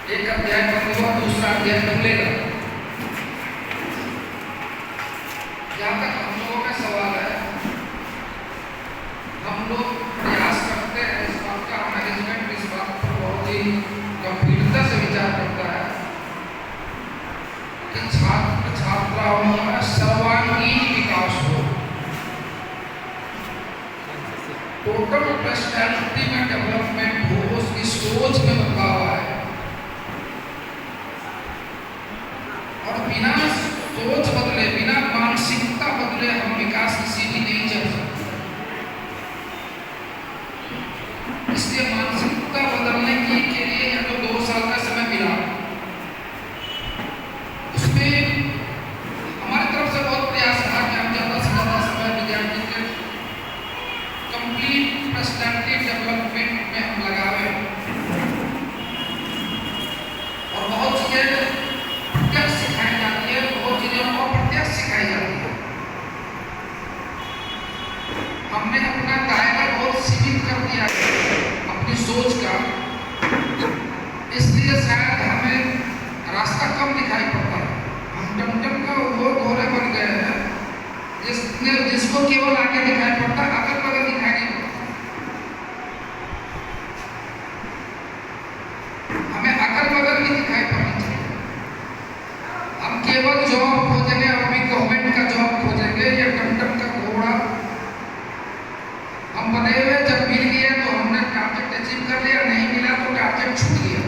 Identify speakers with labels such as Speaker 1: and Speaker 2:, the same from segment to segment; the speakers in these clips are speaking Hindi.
Speaker 1: एक अध्याय बंद हुआ, दूसरा अध्याय खुलेगा। जहाँ तक हम लोगों का सवाल है, हम लोग प्रयास करते हैं इस बात का, मैनेजमेंट इस बात पर बहुत ही गंभीरता से विचार करता है कि छात्र छात्राओं का सर्वांगीण विकास हो, टोटल पर्सनैलिटी में डेवलपमेंट हो, उसकी सोच में बदलाव आए। और बिना सोच बदले, बिना मानसिकता बदले हम विकास की सीढ़ी नहीं चढ़ सकते। इसलिए मानसिकता बदलने के लिए या तो 2 साल का समय मिला, उसमें हमारी तरफ से बहुत प्रयास रहा कि हम ज़्यादा से ज़्यादा समय विद्यार्थी के कंप्लीट पर्सनैलिटी डेवलपमेंट में हम लगावे। और बहुत चीज़ें प्रत्यक्ष सिखाई जाती है, बहुत चीज़ें अप्रत्यक्ष सिखाई जाती है। हमने अपना दायरा बहुत सीमित कर दिया है अपनी सोच का, इसलिए शायद हमें रास्ता कम दिखाई पड़ता है। हम टमटम का वो घोड़े बन गए हैं जिसको केवल आगे दिखाई पड़ता है, अगल बगल दिखाई नहीं पड़ता। हमें अगल बगल भी दिखाई पड़नी चाहिए। हम केवल जॉब खोजेंगे, अभी गवर्नमेंट का जॉब खोजेंगे या टमटम का घोड़ा हम बने हुए, जब मिल गया तो हमने टारगेट अचीव कर लिया, नहीं मिला तो टारगेट छूट गया।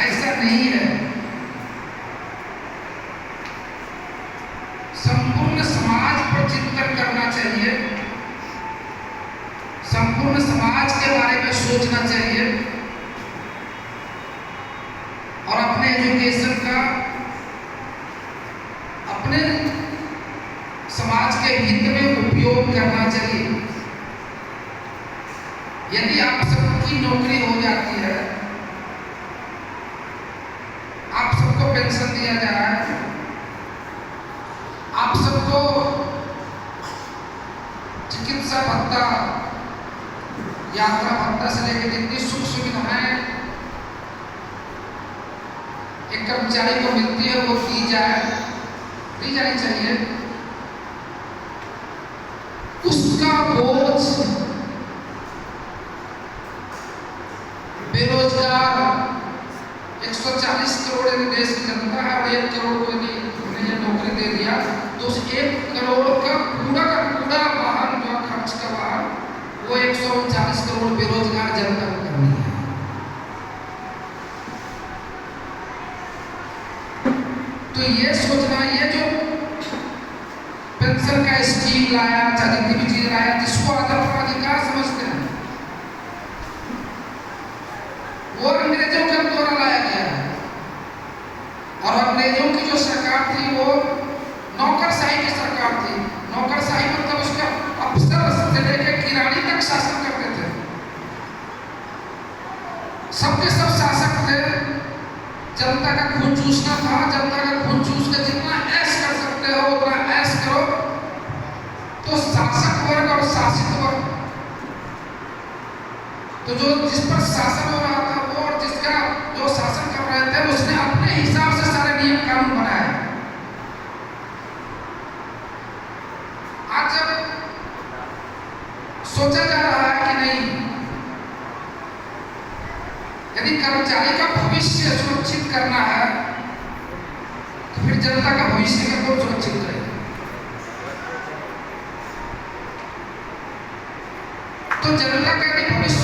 Speaker 1: ऐसा नहीं है। संपूर्ण समाज पर चिंतन करना चाहिए, संपूर्ण समाज के बारे में सोचना चाहिए और अपने एजुकेशन का अपने समाज के हित में उपयोग करना चाहिए। यदि आप सबकी नौकरी हो जाती है, आप सबको पेंशन दिया जाए, आप सबको चिकित्सा भत्ता, यात्रा भत्ता से लेकर जितनी सुख सुविधाएं एक कर्मचारी को मिलती है वो दी जानी चाहिए। उसका बोझ बेरोजगार 140 करोड़ देश की जनता है और 1 करोड़ को यदि उन्हें ये नौकरी दे दिया तो उस 1 करोड़ का पूरा वाहन जो खर्च का वाहन वो 139 करोड़ बेरोजगार जनता को करनी है। तो ये सोचना, ये जो पेंशन का स्कीम लाया, जितनी भी चीज लाया, जिसको अपना अधिकार समझते हैं, वो अंग्रेजों के द्वारा लाया गया है। और अंग्रेजों की जो सरकार थी वो नौकरशाही की सरकार थी। नौकरशाही मतलब उसका अफसर से लेकर किरानी तक शासन करते थे। सबके सब शासक थे। जनता का खून चूसना था, जनता का खून चूस के जितना ऐश कर सकते हो उतना ऐश करो। तो शासक वर्ग और शासित वर्ग, तो जो जिस पर शासन हो रहा था वो और जिसका जो शासन कर रहे थे उसने अपने हिसाब से सारे नियम कानून बनाए। आज जब सोचा जा रहा है कि नहीं, यदि कर्मचारी का भविष्य सुरक्षित करना है तो फिर जनता का भविष्य का कौन सुरक्षित करेगा? तो जनता का भी भविष्य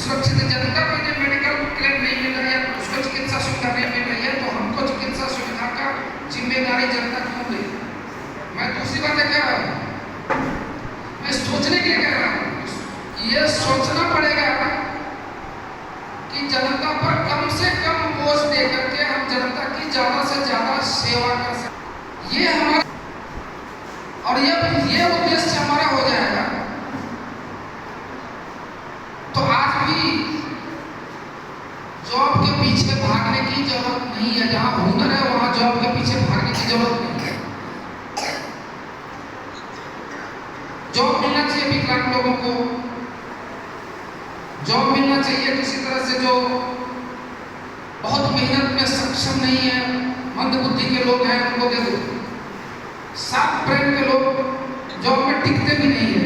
Speaker 1: सुरक्षित है। जनता को यदि मेडिकल क्लेम नहीं मिल रहा है, उसको चिकित्सा सुविधा नहीं मिल रही है, तो हमको चिकित्सा सुविधा का जिम्मेदारी जनता क्यों ले? मैं दूसरी बात कह रहा हूँ, मैं सोचने के लिए कह रहा हूँ, ये सोचना पड़ेगा कि जनता पर कम से कम बोझ दे करके हम जनता की ज्यादा से ज्यादा सेवा कर सकते। ये विकलांग लोगों को जॉब मिलना चाहिए किसी तरह से, जो बहुत मेहनत में सक्षम नहीं है, मंद बुद्धि के लोग हैं, उनको दे दो। साफ ब्रेन के लोग जॉब में टिकते भी नहीं है।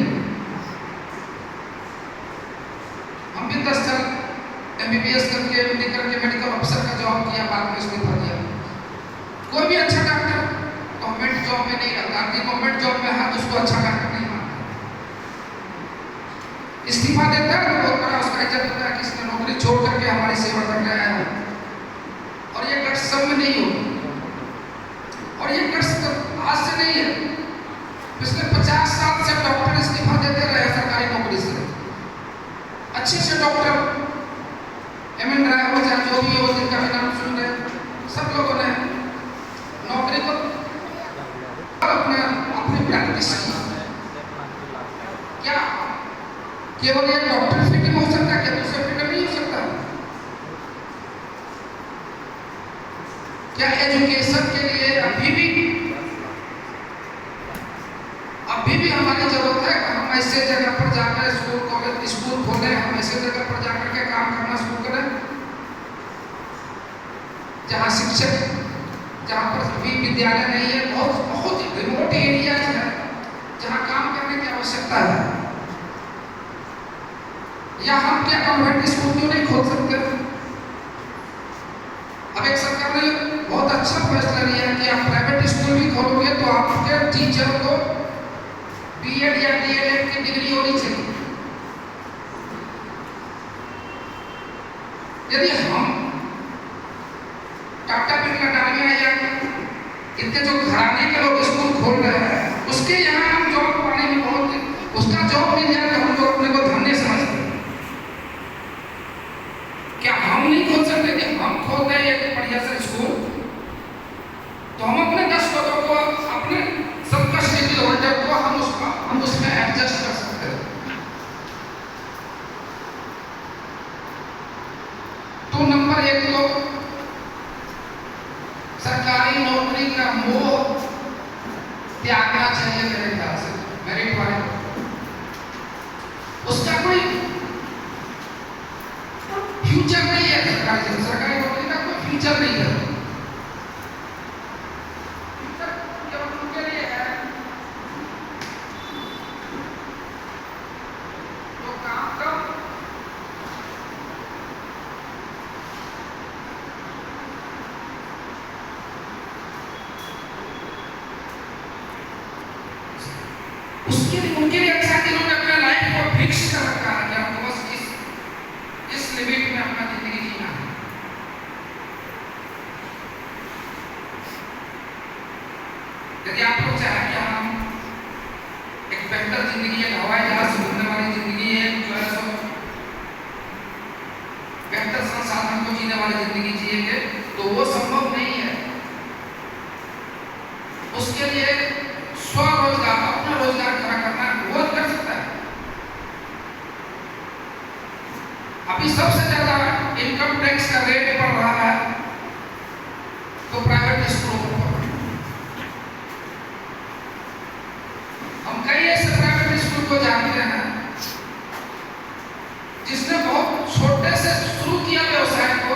Speaker 1: हम भी 10 साल MBBS करके MD करके मेडिकल ऑफिसर का जॉब किया, बाद में इस्तीफा दिया। कोई भी अच्छा डॉक्टर गवर्नमेंट जॉब में नहीं रहता, गवर्नमेंट जॉब में है तो उसको अच्छा डॉक्टर नहीं मानता। इस्तीफा देता है तो बहुत बड़ा उसका इज्जत होता है कि इसने नौकरी छोड़ करके हमारी सेवा कर रहा है। और ये कष्ट सब में नहीं होगा, और ये कष्ट आज से नहीं है, पिछले 50 साल से डॉक्टर इस्तीफा देते रहे सरकारी नौकरी से। अच्छे से डॉक्टर MN राय हो चाहे जो भी हो, जिनका भी नाम सुन रहे, सब लोगों ने नौकरी को अपनी प्रैक्टिस की। क्या केवल एक डॉक्टर फिट हो सकता है, क्या दूसरे फिट नहीं हो सकता? क्या एजुकेशन के लिए अभी भी हमारी जरूरत है कि हम ऐसे जगह पर जाकर स्कूल खोलें, हम ऐसे जगह पर जाकर के काम करना शुरू करें जहाँ शिक्षक, जहाँ पर अभी विद्यालय नहीं है, बहुत रिमोट एरिया है जहाँ काम करने की आवश्यकता है। या हम क्या कॉन्वेंट स्कूल क्यों नहीं खोल सकते? अब एक सरकार ने बहुत अच्छा फैसला लिया है कि आप प्राइवेट स्कूल भी खोलोगे तो आपके टीचर को BEd या DLEd की डिग्री होनी चाहिए। यदि हम टाटा बिरला डालिया या इतने जो घराने के लोग स्कूल खोल रहे हैं, उसके यहाँ हम जॉब पाने में बहुत, उसका जॉब मिल जाए तो हम लोग अपने को धन्य समझते हैं। क्या हम नहीं खोल सकते कि हम खोल रहे हैं एक बढ़िया सा स्कूल, तो हम अपने 10 लोगों को, अपने सबकैटेगरी होल्डर को हम उसमें एडजस्ट कर सकते हैं। तो नंबर 1 तो सरकारी नौकरी का मोह त्यागना चाहिए मेरे ख्याल से, मेरिट वाले। उसका कोई फ्यूचर नहीं है, सरकारी नौकरी का कोई फ्यूचर नहीं है। फ्यूचर केवल उनके लिए है जो काम कम, उनके लिए अच्छा कि उन्होंने अपने लाइफ को फिक्स कर रखा है कि हमको बस इस लिमिट में अपना जिंदगी जीना है। यदि आप लोग चाहें कि हम एक बेहतर जिंदगी, एक हवाई जहाज से घूमने वाली जिंदगी, एक जो है सो बेहतर संसाधन को जीने वाली जिंदगी जिएंगे, तो वो संभव नहीं है। उसके लिए स्वरोजगार, अपना रोजगार खड़ा करना बहुत कर सकता है। अभी सबसे ज्यादा इनकम टैक्स का रेट बढ़ रहा है तो प्राइवेट स्कूलों पर। हम कई ऐसे प्राइवेट स्कूल को जानते हैं जिसने बहुत छोटे से शुरू किया व्यवसाय को,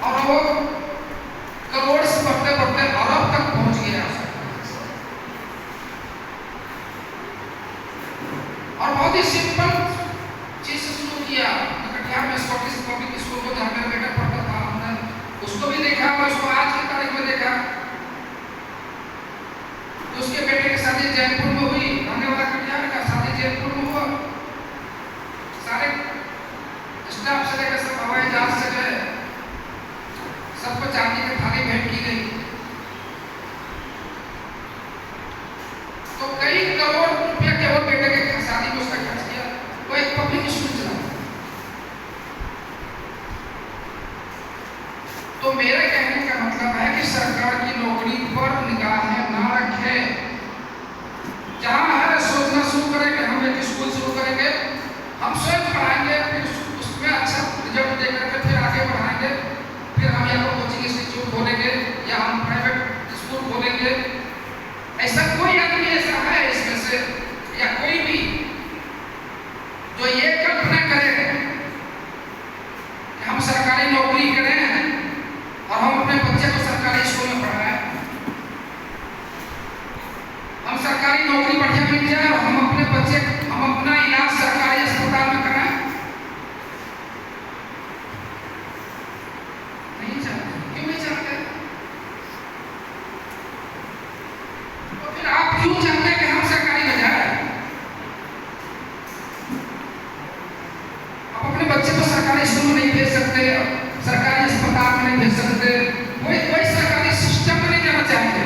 Speaker 1: और वो करोड़ से बढ़ते बढ़ते अरब तक पहुंच गया। और बहुत ही सिंपल चीज से शुरू किया। कटिहार में स्कॉटिश पब्लिक स्कूल को, जहाँ मेरा बेटा पढ़ता था, हमने उसको भी देखा और उसको आज की तारीख में देखा। तो उसके बेटे की शादी जयपुर में हुई, रहने वाला कटिहार का, शादी जयपुर में हुआ। सारे स्टाफ से लेकर सब हवाई जहाज से गए, सबको चांदी की थाली भेंट की गई। तो कई करोड़ रुपया केवल बेटे के शादी में उसका खर्च किया, वो एक पब्लिक स्कूल चला। तो मेरे कहने का मतलब है कि सरकार की नौकरी पर निगाहें ना रखें। जहां है सोचना शुरू करें कि हम एक स्कूल शुरू करेंगे, हम स्वयं पढ़ाएंगे, फिर उसमें अच्छा रिजल्ट देकर के फिर आगे बढ़ाएंगे, फिर हम या तो कोचिंग इंस्टीट्यूट खोलेंगे या हम प्राइवेट स्कूल खोलेंगे। ऐसा कोई आदमी ऐसा है इसमें से या कोई भी जो ये कल्पना करे कि हम सरकारी नौकरी करें और हम अपने बच्चे को सरकारी स्कूल में पढ़ाएं, हम सरकारी नौकरी बढ़िया मिल जाए और हम अपना इलाज सरकारी अस्पताल में कराएं? नहीं चाहते। क्यों नहीं चाहते? तो फिर आप क्यों चाहते हैं कि हम सरकारी में जाए? आप अपने बच्चे को सरकारी स्कूल में नहीं भेज सकते, सरकारी अस्पताल में नहीं भेज सकते, कोई सरकारी सिस्टम में नहीं जाना चाहते।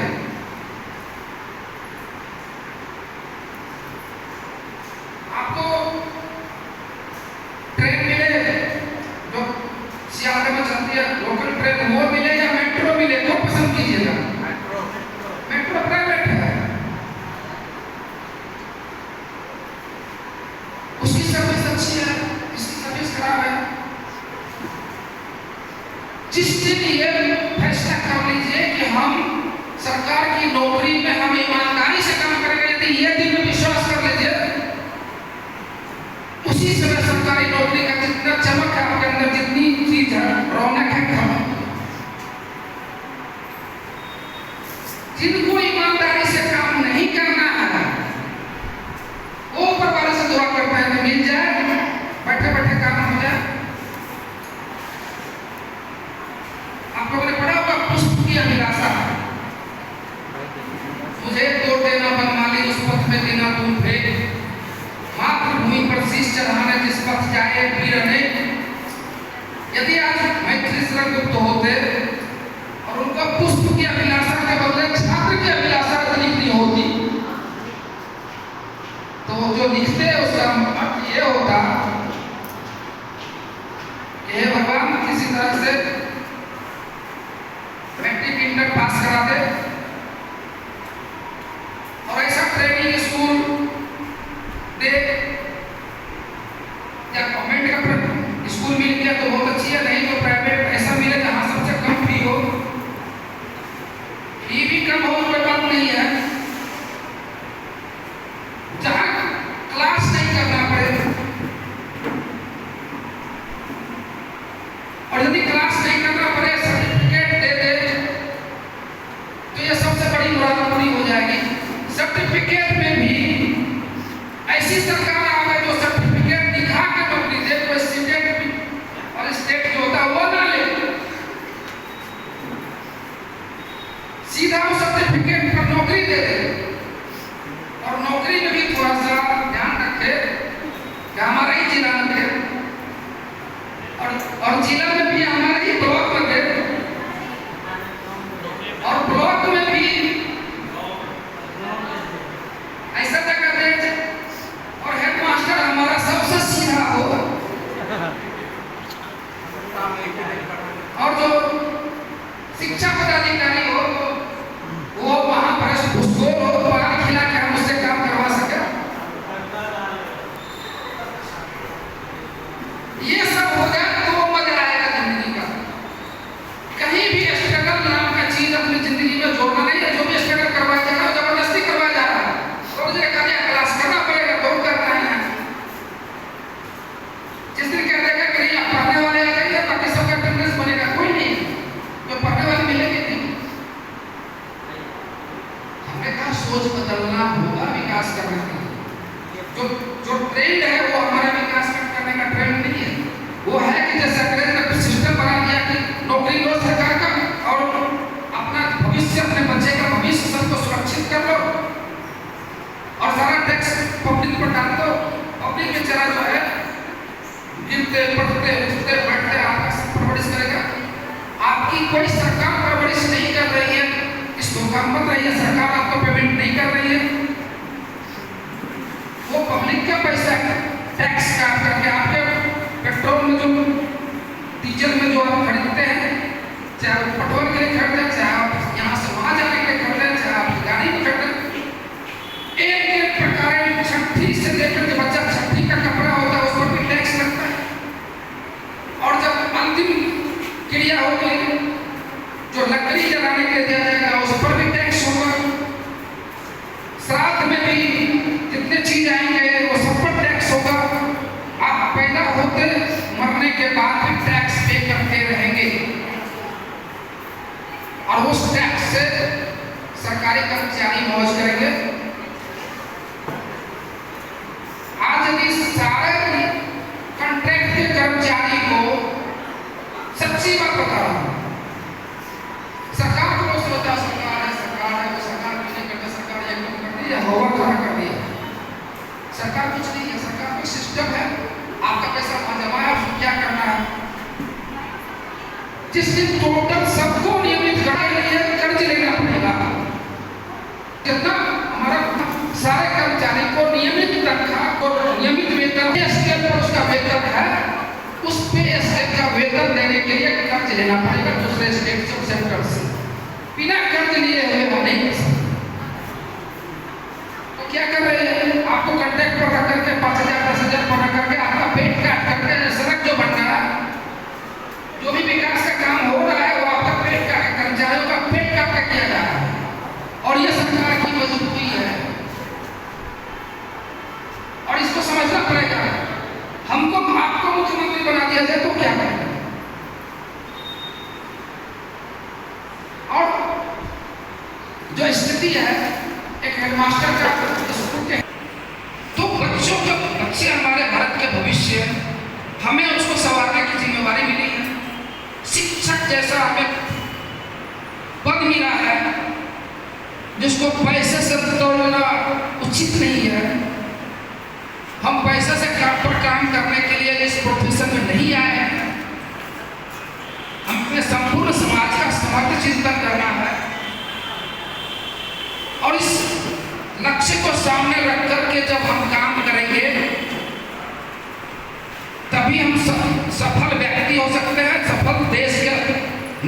Speaker 1: आपको ट्रेन मिले जो सियालदह में चलती है, लोकल ट्रेन, वो मिले या मेट्रो मिले, तो पसंद कीजिएगा? मेट्रो प्राइवेट है, उसकी सर्विस अच्छी है, इसकी सर्विस खराब है। जिस दिन ये फैसला कर लीजिए कि हम सरकार की नौकरी में हम ईमानदारी से काम करेंगे, यदि ये दिन में विश्वास कर लीजिए, उसी समय सरकारी नौकरी का जितना चमक है आपके अंदर, जितनी चीज है, रौनक है, कम। जिनको ईमानदारी से काम नहीं करना है वो ऊपर वाले से दुआ करते हैं कि मिल जाए, बैठे बैठे काम हो जाए। आप लोगों ने पढ़ा होगा पुष्प की अभिलाषा, मुझे तो देना बनमाली उस पथ में देना तुम फेंक, मातृभूमि पर शीश चढ़ाने जिस पथ जाए वीर अनेक। यदि आज मैथिली शरण गुप्त होते और उनका पुष्प की अभिलाषा के बदले छात्र की अभिलाषा लिखनी होती, तो जो लिखते उसका अर्थ ये होता कि हे भगवान, किसी तरह से मैट्रिक इंटर पास करा दे और ऐसा ट्रेनिंग स्कूल दे, या गवर्नमेंट का स्कूल मिल गया तो बहुत अच्छी है, नहीं तो प्राइवेट ऐसा मिले जहां सबसे कम फी हो। फी भी कम हो कोई बात नहीं है, जहां क्लास नहीं करना पड़े, और यदि क्लास नहीं करना पड़े सर्टिफिकेट दे दे तो ये सबसे बड़ी मुराद पूरी हो जाएगी। सर्टिफिकेट में भी ऐसी सरकार आवे जो सर्टिफिकेट दिखा के नौकरी दे, कोई स्टूडेंट और स्टेट जो होता है वो ना ले, सीधा वो सर्टिफिकेट पर नौकरी दे दे। और नौकरी में भी थोड़ा सा ध्यान रखे कि हमारा ही जिला में दे, और जिला में भी हमारे ही ब्लॉक में दे, और ब्लॉक में भी ऐसा जगह दे और हेडमास्टर हमारा सबसे सीधा हो, और जो शिक्षा पदाधिकारी हो वो वहां पर घुसखोर हो, पान खिला के हम उससे काम करवा सके। ये सब हो जाए तो मजा आएगा जिंदगी का। कहीं भी स्ट्रगल नाम का चीज अपनी जिंदगी में जोड़ना नहीं है। जो भी स्ट्रगल करवाया जा रहा है जबरदस्ती करवाया जा रहा है, रोज एक क्लास करना पड़ेगा तो करना है। जिस दिन कह देगा कि नहीं आप पढ़ने वाले आ जाइए ताकि सबका अटेंडेंस बनेगा, कोई नहीं जो पढ़ने वाले मिलेंगे नहीं। हमने कहा सोच बदलना होगा विकास करने के लिए। जो ट्रेंड है वो हमारा विकास करने का ट्रेंड नहीं है, वो है कि जैसे अंग्रेज ने सिस्टम बना दिया कि नौकरी लो सरकार का और अपना भविष्य, अपने बच्चे का भविष्य सबको सुरक्षित कर लो और सारा टैक्स पब्लिक पर डाल दो। पब्लिक बेचारा जो है गिरते पढ़ते उठते बैठते आपका सब परवरिश करेगा। आपकी कोई सरकार परवरिश नहीं कर रही है, इस धोखा मत रही है, सरकार आपको पेमेंट नहीं कर रही है, वो पब्लिक का पैसा टैक्स काट करके आपके पेट्रोल में जो डीजल में जो आप खरीदते हैं, चाहे वो पेट्रोल के लिए खरीदते हैं, चाहे आप यहाँ से वहाँ जाने के लिए खरीदते हैं, चाहे आप गाड़ी में खरीदते हैं, एक एक प्रकार छठी से लेकर के बच्चा छठी का कपड़ा होता है उस पर भी टैक्स लगता है। और जब अंतिम क्रिया होगी जो लकड़ी जलाने के लिए दिया जाएगा उस पर भी टैक्स होगा। और उस टैक्स से सरकारी कर्मचारी मौज करेंगे। आज यदि सारे कॉन्ट्रैक्ट के कर्मचारी को, सच्ची बात बता रहा हूं, सरकार को सोचा सरकार है वो सरकार कुछ नहीं करती, सरकार एक काम करती है, होगा खड़ा कर दिया। सरकार कुछ नहीं है, सरकार का सिस्टम है, आपका पैसा वहां जमा है, आपको क्या करना है। जिस दिन टोटल सबको नियमित करने के लिए कर्ज लेना पड़ेगा, जितना हमारा सारे कर्मचारी को नियमित तनख्वाह और नियमित वेतन पे स्केल पर उसका वेतन है, उस पे स्केल का वेतन लेने के लिए कर्ज लेना पड़ेगा दूसरे स्टेट से, सेंटर से। बिना कर्ज लिए हुए वो नहीं कर सकते। तो क्या कर रहे हैं, आपको कॉन्ट्रैक्ट पर रख करके 5,000 10,000 पर रख करके आपका पेट काट करके सड़क जो बन रहा है, जो भी विकास का काम हो रहा है, वो आपका पेट काट, कर्मचारियों का पेट काट कर किया जा रहा है। और ये सरकार की मजबूरी है और इसको समझना पड़ेगा। हमको आपको मुख्यमंत्री बना दिया जाए तो क्या करेंगे। और जो स्थिति है एक हेडमास्टर का स्कूल के, तो बच्चे हमारे भारत के भविष्य, हमें उसको संवारने की जिम्मेवारी मिली है। शिक्षक जैसा हमें पद मिला है जिसको पैसे से तोड़ना उचित नहीं है। हम पैसे से काम करने के लिए इस प्रोफेशन में नहीं आए हैं। हमें संपूर्ण समाज का समग्र चिंतन करना है और इस लक्ष्य को सामने रख करके जब हम काम करेंगे तभी हम सफल व्यक्ति हो सकते हैं, सफल देश के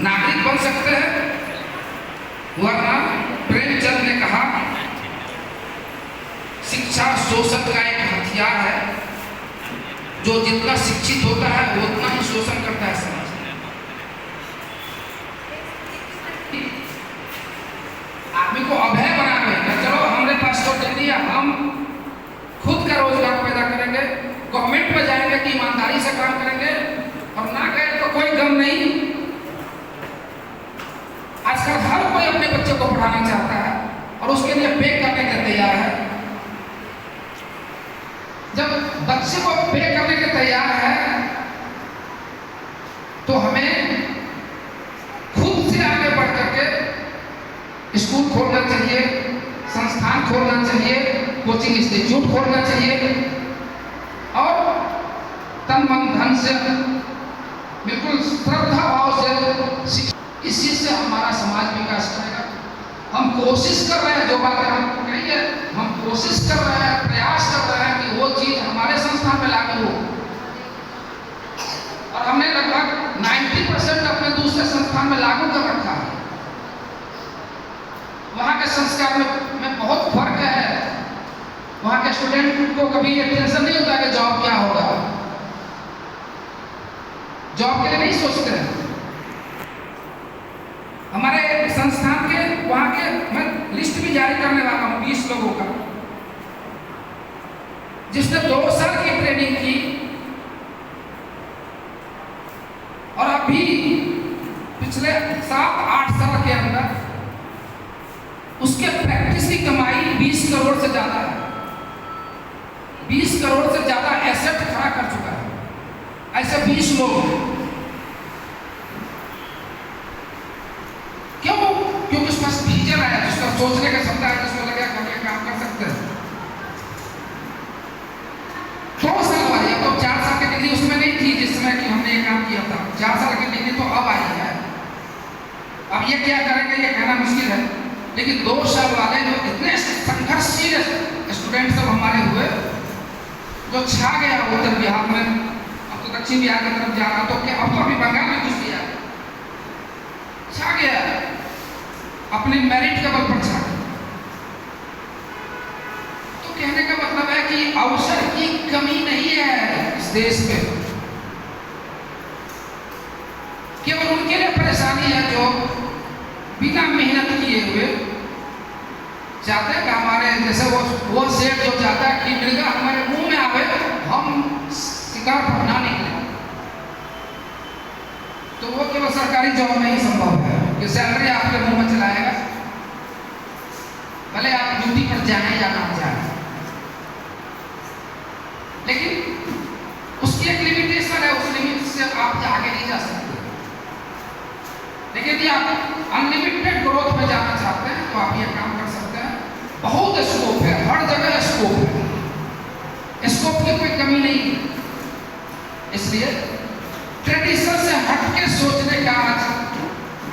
Speaker 1: नागरिक बन सकते हैं। वरना प्रेमचंद ने कहा, शिक्षा शोषण का एक हथियार है, जो जितना शिक्षित होता है वो उतना ही शोषण करता है समाज में। आदमी को अभय बना देगा, चलो हमारे पास तो डिग्री है, हम खुद का रोजगार पैदा करेंगे, गवर्नमेंट में जाएंगे कि ईमानदारी से काम करेंगे, और ना गए तो कोई गम नहीं। आजकल हर कोई अपने बच्चे को पढ़ाना चाहता है और उसके लिए पे करने के तैयार है। जब बच्चे को पे करने के तैयार है तो हमें खुद से आगे बढ़ करके स्कूल खोलना चाहिए, संस्थान खोलना चाहिए, कोचिंग इंस्टीट्यूट खोलना चाहिए और तन मन धन से बिल्कुल श्रद्धा भाव से, इसी से हमारा समाज विकास करेगा। हम कोशिश कर रहे हैं, जो बातें हमको कही है, हम कोशिश कर रहे हैं, प्रयास कर रहे हैं कि वो चीज हमारे संस्थान में लागू हो। और हमने लगभग 90% अपने दूसरे संस्थान में लागू कर रखा है। वहाँ के संस्कार में बहुत फर्क है। वहाँ के स्टूडेंट को कभी ये टेंशन नहीं होता कि जॉब क्या होगा, जॉब के लिए नहीं सोचते हैं। हमारे संस्थान के वहाँ के, मैं लिस्ट भी जारी करने वाला हूँ 20 लोगों का, जिसने 2 साल की ट्रेनिंग की और अभी पिछले 7-8 साल के अंदर उसके प्रैक्टिस की कमाई 20 करोड़ से ज्यादा है। 20 करोड़ से ज्यादा एसेट खड़ा कर चुका है। ऐसे 20 लोग, क्यों? क्योंकि उसके पास विजन है, जिसका सोचने का क्षमता है, जिसको लगा घर में काम कर सकते हैं। 2 साल वाली, अब तो 4 साल की डिग्री उसमें नहीं थी जिस समय कि हमने ये काम किया था। 4 साल की डिग्री तो अब आई है। अब ये क्या करेंगे ये कहना मुश्किल है, लेकिन 2 साल वाले जो इतने संघर्षशील स्टूडेंट सब हमारे हुए, जो छा गया उत्तर बिहार में, अब तो दक्षिण बिहार की तरफ जा रहा, तो क्या अब तो अभी बंगाल में घुस गया, छा गया, अपने मेरिट के बल पर छा गया। तो कहने का मतलब है कि अवसर की कमी नहीं है इस देश में, केवल उनके लिए परेशानी है जो बिना मेहनत किए हुए चाहते हैं कि हमारे जैसे वो सेठ जो चाहता है कि मृगा हमारे मुंह में आवे, हम शिकार पकड़ा निकले, तो वो केवल सरकारी जॉब में ही संभव है। क्योंकि सैलरी आपके मुंह में चलाएगा, भले आप ड्यूटी पर जाएं या ना जाएं, लेकिन उसकी एक लिमिटेशन है, उस लिमिट से आप आगे नहीं जा सकते। लेकिन यदि आप अनलिमिटेड ग्रोथ में जाना चाहते हैं तो आप ये काम कर सकते हैं। बहुत स्कोप है, हर जगह स्कोप है, स्कोप की कोई कमी नहीं है। इसलिए ट्रेडिशन से हटके सोचने का आज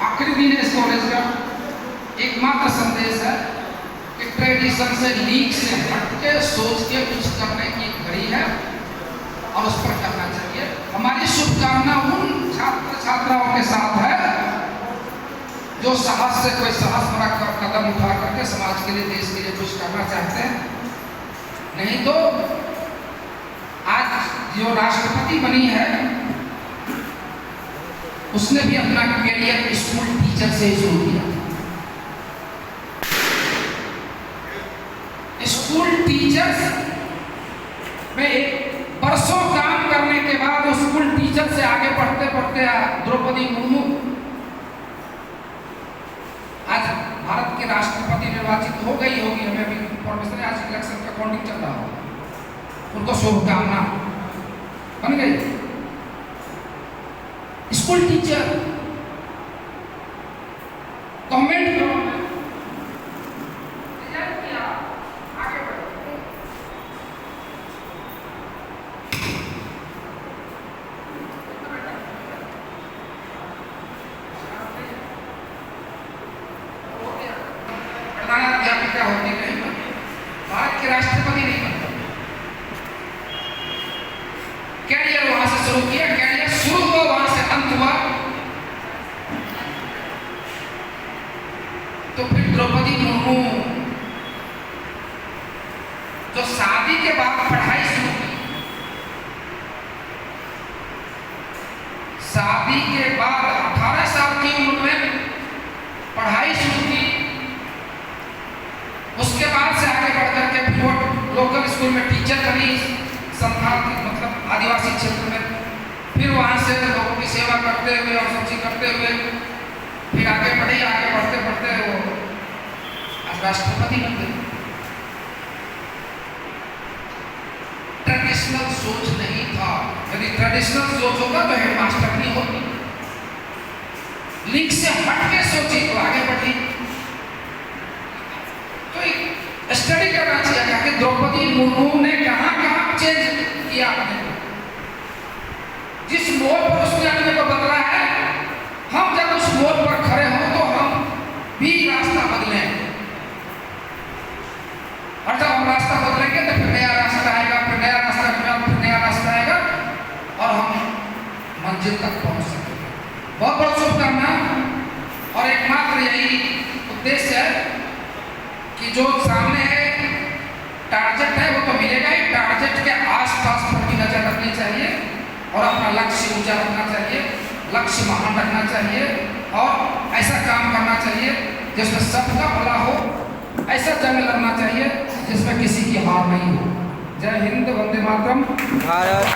Speaker 1: आखिरी दिन है इस कॉलेज का। एकमात्र संदेश है कि ट्रेडिशन से, लीक से हटके सोच के कुछ करने की घड़ी है और उस पर करना चाहिए। हमारी शुभकामना उन छात्र छात्राओं के साथ है जो साहस से कोई साहस भरा कदम उठा करके समाज के लिए, देश के लिए कुछ करना चाहते हैं। नहीं तो आज जो राष्ट्रपति बनी है उसने भी अपना करियर स्कूल टीचर से ही शुरू किया। स्कूल टीचर में एक बरसों काम करने के बाद स्कूल टीचर से आगे बढ़ते बढ़ते द्रौपदी मुर्मू आज भारत के राष्ट्रपति निर्वाचित हो गई होगी। हमें भी इंफॉर्मेशन है, आज इलेक्शन का काउंटिंग चल रहा होगा, उनको शुभकामना, बन गई स्कूल टीचर। गवर्नमेंट आगे बढ़े। प्रधानाध्यापिका होती नहीं, भारत के राष्ट्रपति नहीं बनता। कैरियर वहां से शुरू किया, कैरियर शुरू हुआ वहां से अंत हुआ। तो फिर द्रौपदी मुर्मू जो शादी के बाद पढ़ाई शुरू की, शादी के बाद 18 साल की उम्र में पढ़ाई शुरू की, उसके बाद से आगे बढ़ करके फिर वो लोकल स्कूल में टीचर बनी, संथाल मतलब आदिवासी क्षेत्र में। फिर वहाँ से लोगों की सेवा करते हुए और सब चीज करते हुए फिर आगे बढ़े, आगे बढ़ते बढ़ते वो आज राष्ट्रपति बन गए। ट्रेडिशनल सोच नहीं था। यदि ट्रेडिशनल सोच होगा तो हेडमास्टर नहीं होती। लीक से हटके सोची तो आगे बढ़ी। तो एक स्टडी करना चाहिए कि द्रौपदी मुर्मू ने कहाँ चेंज किया अपने, जिस मोड़ पर उसने अपने को बदला है, हम जब उस मोड़ पर खड़े हों तो हम भी रास्ता बदलें। और जब हम रास्ता बदलेंगे तो फिर नया रास्ता आएगा, फिर नया रास्ता, फिर नया रास्ता आएगा और हम मंजिल तक पहुंच सकेंगे। बहुत बहुत शुभकामना। और एकमात्र यही उद्देश्य है कि जो सामने है टारगेट है वो तो मिलेगा ही, टारगेट के आसपास पर भी नजर रखनी चाहिए और अपना लक्ष्य ऊंचा रखना चाहिए, लक्ष्य महान रखना चाहिए और ऐसा काम करना चाहिए जिसमें सबका भला हो। ऐसा जंग लड़ना चाहिए जिसमें किसी की हार नहीं हो। जय हिंद, वंदे मातरम।
Speaker 2: भारत